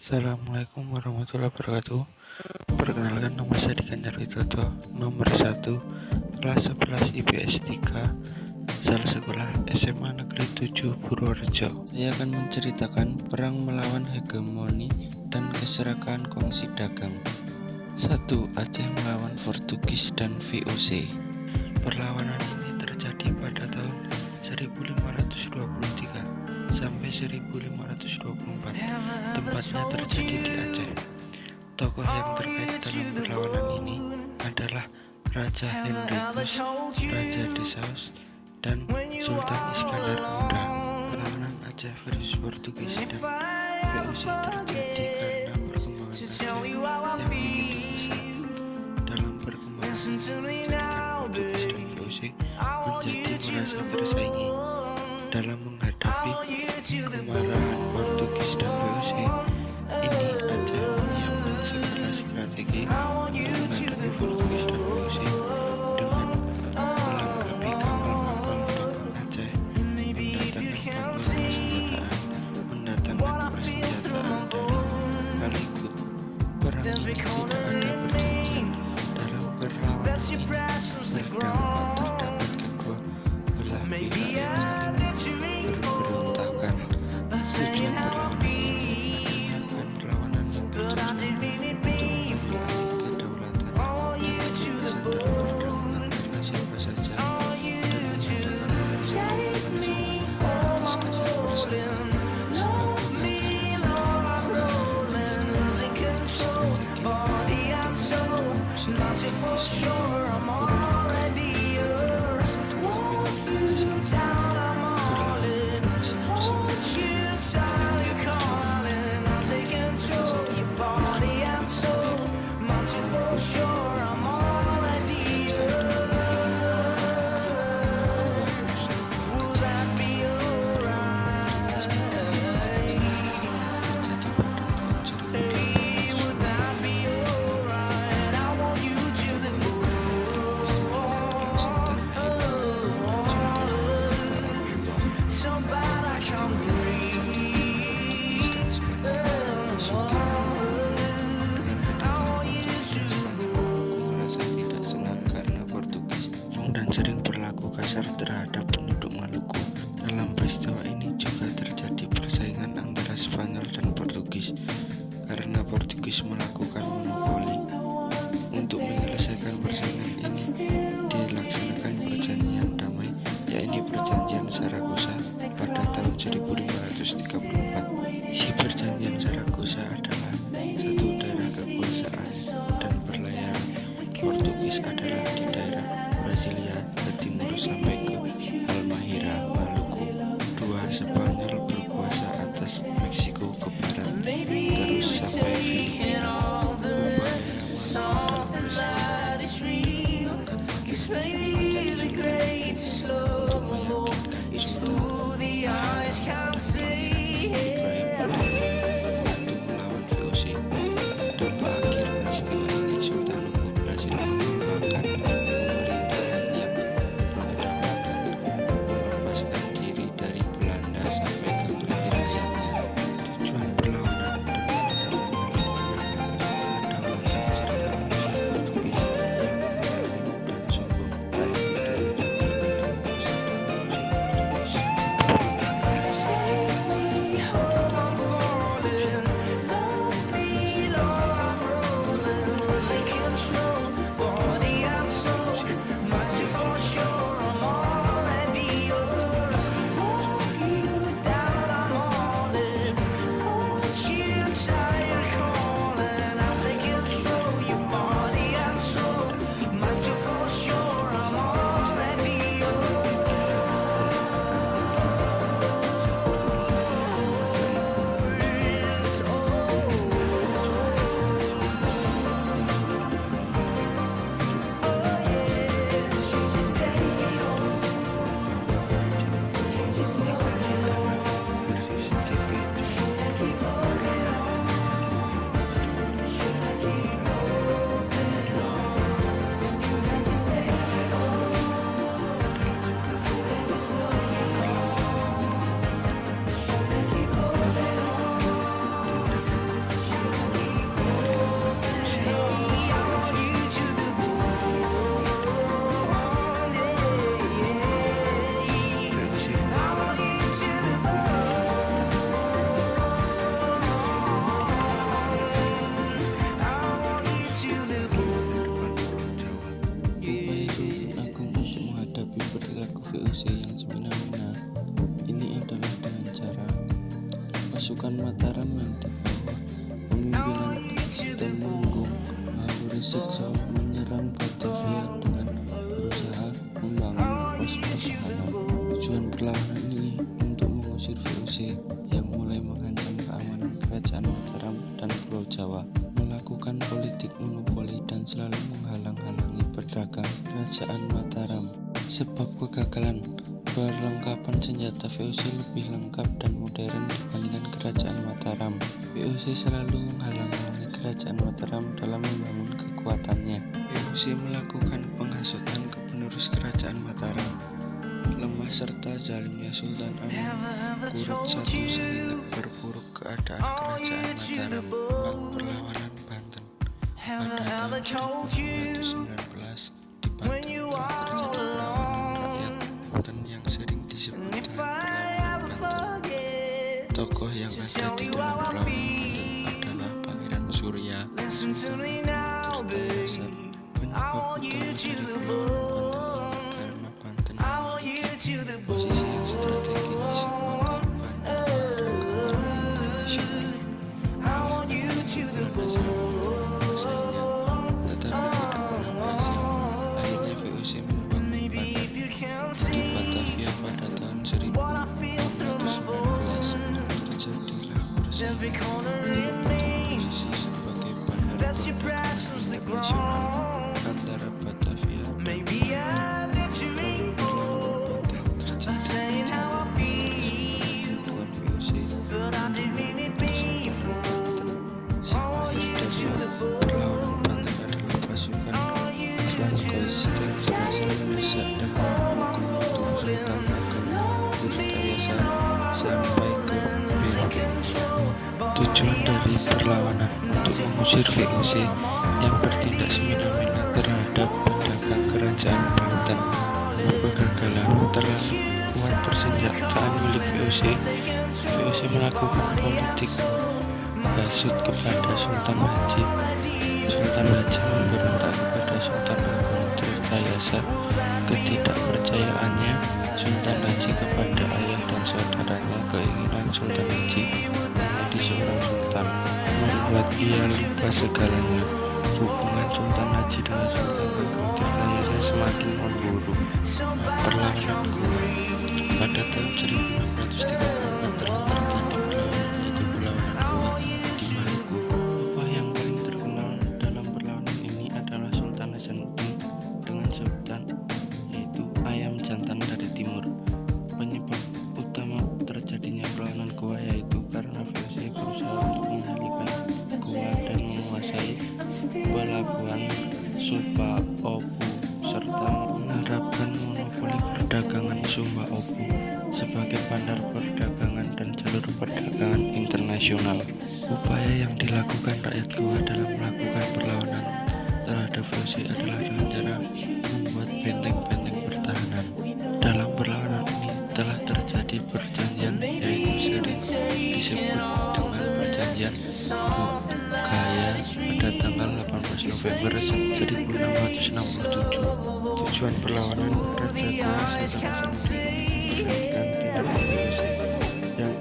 Assalamualaikum warahmatullahi wabarakatuh. Perkenalkan, nama saya Dikanyar Widodo, nomor 1, kelas 11 IPS 3, asal sekolah SMA Negeri 7 Purworejo. Saya akan menceritakan perang melawan hegemoni dan keserakahan kongsi dagang. 1. Aceh melawan Portugis dan VOC. Perlawanan ini terjadi pada tahun 1523 sampai 1524. Tempatnya terjadi di Aceh. Tokoh yang terkait dalam perlawanan ini adalah Raja Henrikus, Raja Dessaus, dan Sultan Iskandar Muda. Perlawanan Aceh versus Portugis dan VOC terjadi karena perkembangan Aceh yang begitu pesat. Dalam perkembangan ini menjadikan Portugis dan VOC menjadi merasa tersaingi. Dalam menghadapi kemarahan Portugis dan VOC ini, Aceh menyiapkan segala strategi untuk menghadapi Portugis dan VOC dengan melengkapi kapal-kapal dagang Aceh, mendatangkan persenjataan dari Kalikut. Perang ini tidak ada perjanjian dalam perlawanan ini, terdapat kedua belah pihak yang saling berontakan. Tujuan perlawanan ini menyiapkan perlawanan yang bertujuan untuk menghilangkan kedaulatan kebebasan dalam perdagangan karena siapa saja dan mengadakan perlawanan atas dasar persamaan sebab kegagalan dan sering berlaku kasar terhadap penduduk Maluku. Dalam peristiwa ini juga terjadi persaingan antara Spanyol dan Portugis karena Portugis melakukan monopoli. Untuk menyelesaikan persaingan ini dilaksanakan perjanjian damai, yaitu perjanjian Saragossa pada tahun 1534. Si perjanjian Saragossa adalah satu daerah kekuasaan dan perlayanan Portugis adalah di daerah Brasilia ke timur sampai ke Halmahera, Maluku. 2. Spanyol berkuasa atas Meksiko ke barat, terus sampai Filipina. Selatan dan Pulau Jawa, melakukan politik monopoli dan selalu menghalang-halangi perdagangan Kerajaan Mataram. Sebab kegagalan, perlengkapan senjata VOC lebih lengkap dan modern dibandingkan Kerajaan Mataram. VOC selalu menghalang-halangi Kerajaan Mataram dalam membangun kekuatannya. VOC melakukan penghasutan ke penerus Kerajaan Mataram. Lemah serta zalimnya Sultan Amengkurat I sehingga berburuk keadaan Kerajaan Mataram. Perlawanan Banten pada tahun 1519 di Banten telah terjadi perlawanan rakyat Banten yang sering disebut dengan perlawanan Banten. Tokoh yang ada di dalam perlawanan Banten adalah Pangeran Surya, Sultan Tirtayasa. Penyebab utama dari perlawanan Banten ini karena Banten memiliki posisi yang strategis sebagai Every corner in me, that's your presence that grows. Antara Batavia, maybe I let you go. I'm saying how I feel, but I didn't mean it before. I want you to the bone. Perlawanan Banten adalah pasukan Francois berhasil mendesak dan memukul Sultan Agung Tirtayasa sampai ke Tujuan dari perlawanan untuk mengusir VOC yang bertindak semena-mena terhadap pedagang Kerajaan Banten. Kegagalan terlalu kuat persenjataan milik VOC. VOC melakukan politik hasut kepada Sultan Haji. Sultan Haji memberontak kepada Sultan Agung Tirtayasa. Ketidakpercayaannya Sultan Haji kepada ayah dan saudaranya, keinginan Sultan Haji menjadi seorang sultan membuat ia lupa segalanya. Hubungan Sultan Haji dengan Sultan Agung Tirtayasa semakin memburuk. Perlawanan Goa pada tahun 1634 telah terjadi perlawanan, yaitu perlawanan Goa di Maluku. Tokoh yang paling terkenal dalam perlawanan ini adalah Sultan Hasanuddin dengan sebutan yaitu ayam jantan dari timur. Penyebab utama terjadinya perlawanan Goa yaitu karena VOC berusaha untuk mengalihkan Goa dan menguasai pelabuhan Sumba Opu serta menerapkan monopoli perdagangan Sumba Opu sebagai bandar perdagangan dan jalur perdagangan internasional. Upaya yang dilakukan rakyat Goa dalam melakukan perlawanan terhadap VOC adalah dengan cara membuat benteng-benteng pertahanan. Dalam perlawanan ini telah terjadi perjanjian yaitu sering disebut dengan perjanjian Bukaya pada tanggal 18 November 1667. Tujuan perlawanan Raja Goa Sultan Hasanuddin menghentikan tindakan VOC yang